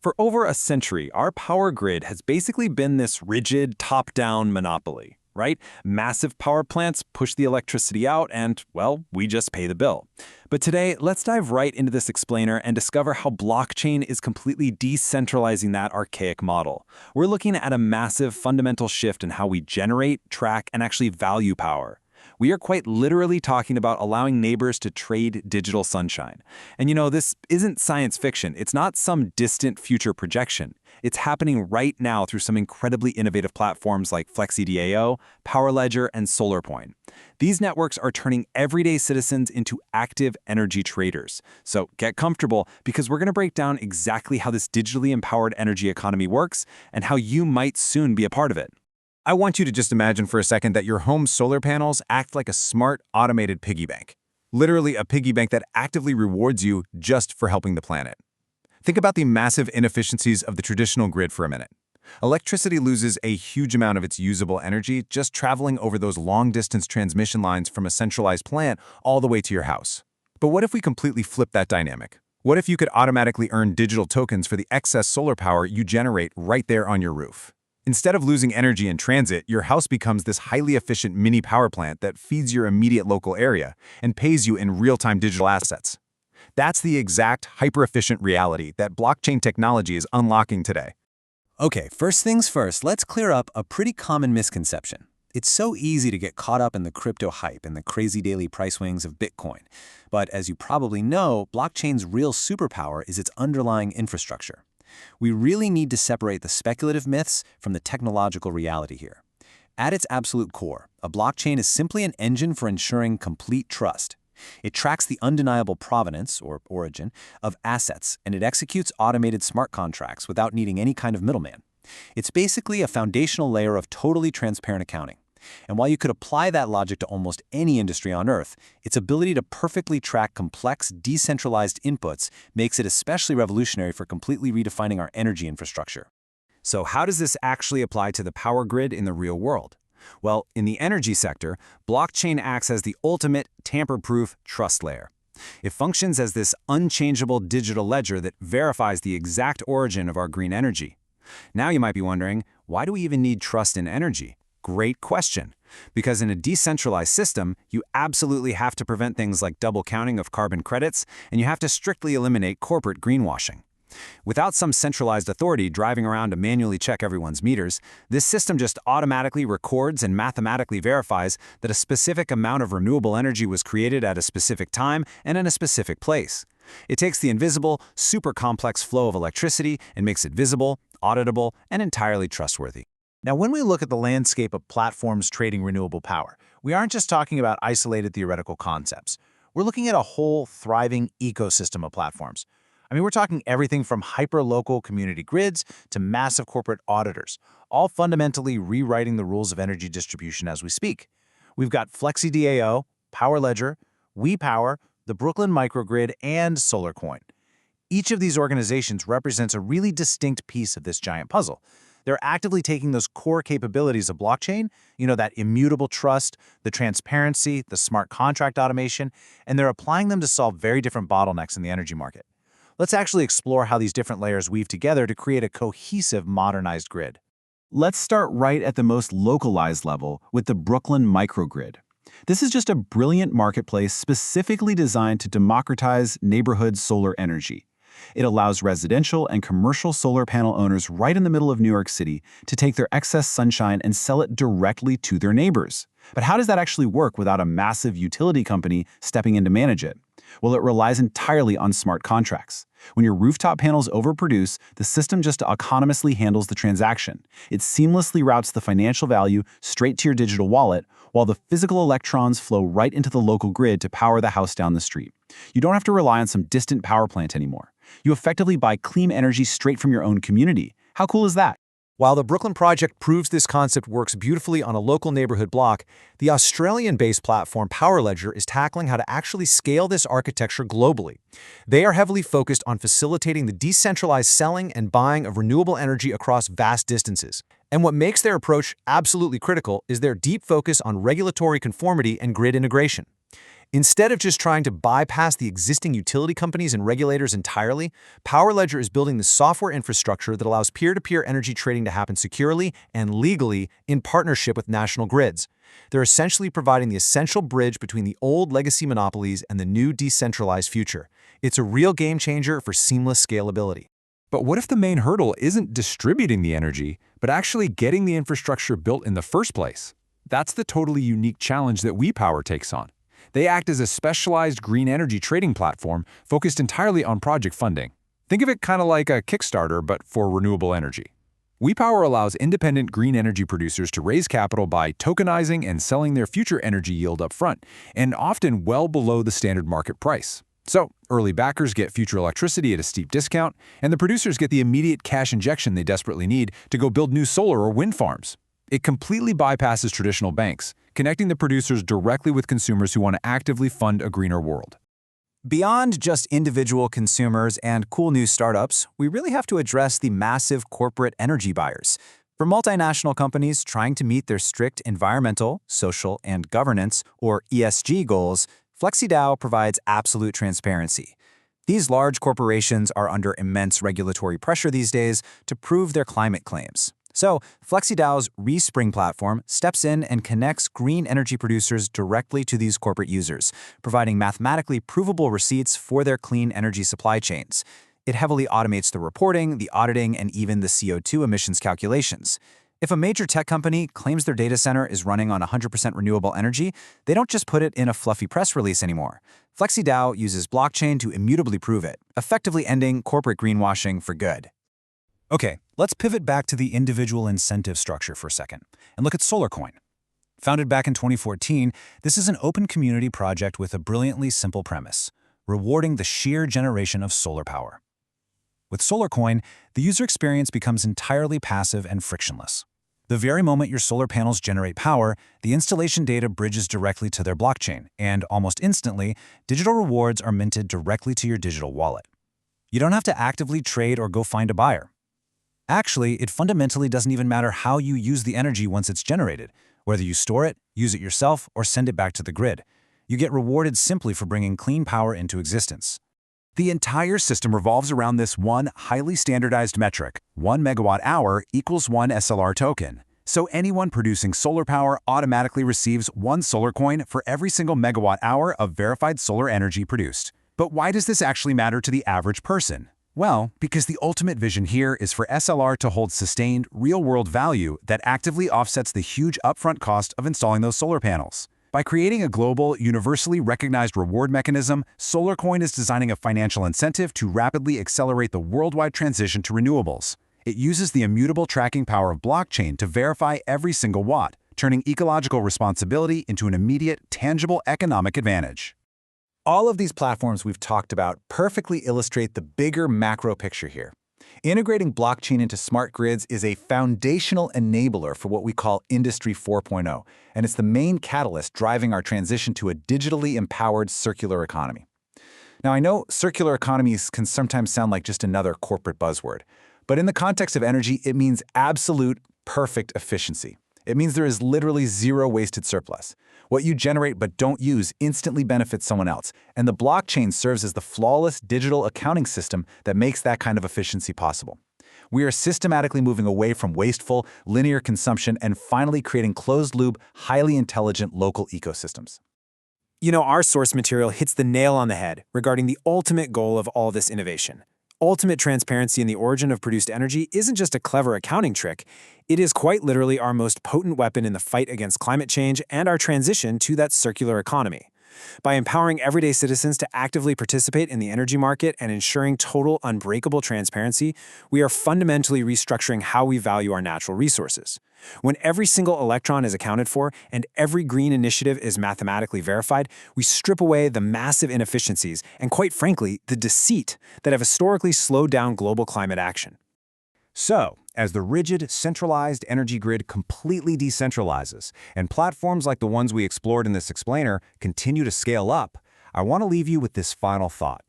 For over a century, our power grid has basically been this rigid, top-down monopoly, right? Massive power plants push the electricity out and, well, we just pay the bill. But today, let's dive right into this explainer and discover how blockchain is completely decentralizing that archaic model. We're looking at a massive fundamental shift in how we generate, track, and actually value power. We are quite literally talking about allowing neighbors to trade digital sunshine. And this isn't science fiction. It's not some distant future projection. It's happening right now through some incredibly innovative platforms like FlexiDAO, PowerLedger, and SolarCoin. These networks are turning everyday citizens into active energy traders. So get comfortable, because we're going to break down exactly how this digitally empowered energy economy works and how you might soon be a part of it. I want you to just imagine for a second that your home's solar panels act like a smart, automated piggy bank. Literally a piggy bank that actively rewards you just for helping the planet. Think about the massive inefficiencies of the traditional grid for a minute. Electricity loses a huge amount of its usable energy just traveling over those long-distance transmission lines from a centralized plant all the way to your house. But what if we completely flip that dynamic? What if you could automatically earn digital tokens for the excess solar power you generate right there on your roof? Instead of losing energy in transit, your house becomes this highly efficient mini power plant that feeds your immediate local area and pays you in real-time digital assets. That's the exact hyper-efficient reality that blockchain technology is unlocking today. Okay, first things first, let's clear up a pretty common misconception. It's so easy to get caught up in the crypto hype and the crazy daily price swings of Bitcoin. But as you probably know, blockchain's real superpower is its underlying infrastructure. We really need to separate the speculative myths from the technological reality here. At its absolute core, a blockchain is simply an engine for ensuring complete trust. It tracks the undeniable provenance, or origin, of assets, and it executes automated smart contracts without needing any kind of middleman. It's basically a foundational layer of totally transparent accounting. And while you could apply that logic to almost any industry on Earth, its ability to perfectly track complex, decentralized inputs makes it especially revolutionary for completely redefining our energy infrastructure. So how does this actually apply to the power grid in the real world? Well, in the energy sector, blockchain acts as the ultimate tamper-proof trust layer. It functions as this unchangeable digital ledger that verifies the exact origin of our green energy. Now you might be wondering, why do we even need trust in energy? Great question. Because in a decentralized system, you absolutely have to prevent things like double counting of carbon credits, and you have to strictly eliminate corporate greenwashing. Without some centralized authority driving around to manually check everyone's meters, this system just automatically records and mathematically verifies that a specific amount of renewable energy was created at a specific time and in a specific place. It takes the invisible, super complex flow of electricity and makes it visible, auditable, and entirely trustworthy. Now, when we look at the landscape of platforms trading renewable power, we aren't just talking about isolated theoretical concepts. We're looking at a whole thriving ecosystem of platforms. We're talking everything from hyper-local community grids to massive corporate auditors, all fundamentally rewriting the rules of energy distribution as we speak. We've got FlexiDAO, PowerLedger, WePower, the Brooklyn Microgrid, and SolarCoin. Each of these organizations represents a really distinct piece of this giant puzzle. They're actively taking those core capabilities of blockchain, that immutable trust, the transparency, the smart contract automation, and they're applying them to solve very different bottlenecks in the energy market. Let's actually explore how these different layers weave together to create a cohesive, modernized grid. Let's start right at the most localized level with the Brooklyn Microgrid. This is just a brilliant marketplace specifically designed to democratize neighborhood solar energy. It allows residential and commercial solar panel owners right in the middle of New York City to take their excess sunshine and sell it directly to their neighbors. But how does that actually work without a massive utility company stepping in to manage it? Well, it relies entirely on smart contracts. When your rooftop panels overproduce, the system just autonomously handles the transaction. It seamlessly routes the financial value straight to your digital wallet, while the physical electrons flow right into the local grid to power the house down the street. You don't have to rely on some distant power plant anymore. You effectively buy clean energy straight from your own community. How cool is that? While the Brooklyn project proves this concept works beautifully on a local neighborhood block, the Australian-based platform PowerLedger is tackling how to actually scale this architecture globally. They are heavily focused on facilitating the decentralized selling and buying of renewable energy across vast distances. And what makes their approach absolutely critical is their deep focus on regulatory conformity and grid integration. Instead of just trying to bypass the existing utility companies and regulators entirely, PowerLedger is building the software infrastructure that allows peer-to-peer energy trading to happen securely and legally in partnership with national grids. They're essentially providing the essential bridge between the old legacy monopolies and the new decentralized future. It's a real game changer for seamless scalability. But what if the main hurdle isn't distributing the energy, but actually getting the infrastructure built in the first place? That's the totally unique challenge that WePower takes on. They act as a specialized green energy trading platform focused entirely on project funding. Think of it kind of like a Kickstarter, but for renewable energy. WePower allows independent green energy producers to raise capital by tokenizing and selling their future energy yield up front, and often well below the standard market price. So, early backers get future electricity at a steep discount, and the producers get the immediate cash injection they desperately need to go build new solar or wind farms. It completely bypasses traditional banks, connecting the producers directly with consumers who want to actively fund a greener world. Beyond just individual consumers and cool new startups, we really have to address the massive corporate energy buyers. For multinational companies trying to meet their strict environmental, social, and governance, or ESG goals, FlexiDAO provides absolute transparency. These large corporations are under immense regulatory pressure these days to prove their climate claims. So, FlexiDAO's Respring platform steps in and connects green energy producers directly to these corporate users, providing mathematically provable receipts for their clean energy supply chains. It heavily automates the reporting, the auditing, and even the CO2 emissions calculations. If a major tech company claims their data center is running on 100% renewable energy, they don't just put it in a fluffy press release anymore. FlexiDAO uses blockchain to immutably prove it, effectively ending corporate greenwashing for good. Okay, let's pivot back to the individual incentive structure for a second and look at SolarCoin. Founded back in 2014, this is an open community project with a brilliantly simple premise: rewarding the sheer generation of solar power. With SolarCoin, the user experience becomes entirely passive and frictionless. The very moment your solar panels generate power, the installation data bridges directly to their blockchain, and almost instantly, digital rewards are minted directly to your digital wallet. You don't have to actively trade or go find a buyer. Actually, it fundamentally doesn't even matter how you use the energy once it's generated, whether you store it, use it yourself, or send it back to the grid. You get rewarded simply for bringing clean power into existence. The entire system revolves around this one highly standardized metric: 1 megawatt-hour equals 1 SLR token. So anyone producing solar power automatically receives 1 SolarCoin for every single megawatt-hour of verified solar energy produced. But why does this actually matter to the average person? Well, because the ultimate vision here is for SLR to hold sustained, real-world value that actively offsets the huge upfront cost of installing those solar panels. By creating a global, universally recognized reward mechanism, SolarCoin is designing a financial incentive to rapidly accelerate the worldwide transition to renewables. It uses the immutable tracking power of blockchain to verify every single watt, turning ecological responsibility into an immediate, tangible economic advantage. All of these platforms we've talked about perfectly illustrate the bigger macro picture here. Integrating blockchain into smart grids is a foundational enabler for what we call Industry 4.0, and it's the main catalyst driving our transition to a digitally empowered circular economy. Now, I know circular economies can sometimes sound like just another corporate buzzword, but in the context of energy, it means absolute, perfect efficiency. It means there is literally zero wasted surplus. What you generate but don't use instantly benefits someone else, and the blockchain serves as the flawless digital accounting system that makes that kind of efficiency possible. We are systematically moving away from wasteful, linear consumption and finally creating closed-loop, highly intelligent local ecosystems. You know, our source material hits the nail on the head regarding the ultimate goal of all this innovation. Ultimate transparency in the origin of produced energy isn't just a clever accounting trick. It is quite literally our most potent weapon in the fight against climate change and our transition to that circular economy. By empowering everyday citizens to actively participate in the energy market and ensuring total, unbreakable transparency, we are fundamentally restructuring how we value our natural resources. When every single electron is accounted for and every green initiative is mathematically verified, we strip away the massive inefficiencies and, quite frankly, the deceit that have historically slowed down global climate action. So, as the rigid, centralized energy grid completely decentralizes, and platforms like the ones we explored in this explainer continue to scale up, I want to leave you with this final thought.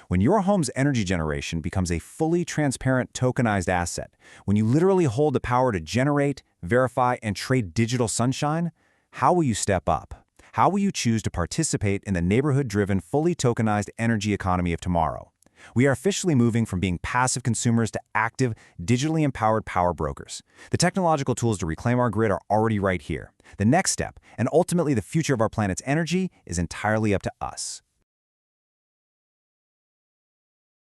When your home's energy generation becomes a fully transparent tokenized asset, when you literally hold the power to generate, verify, and trade digital sunshine, how will you step up? How will you choose to participate in the neighborhood-driven, fully tokenized energy economy of tomorrow? We are officially moving from being passive consumers to active, digitally empowered power brokers. The technological tools to reclaim our grid are already right here. The next step, and ultimately the future of our planet's energy, is entirely up to us.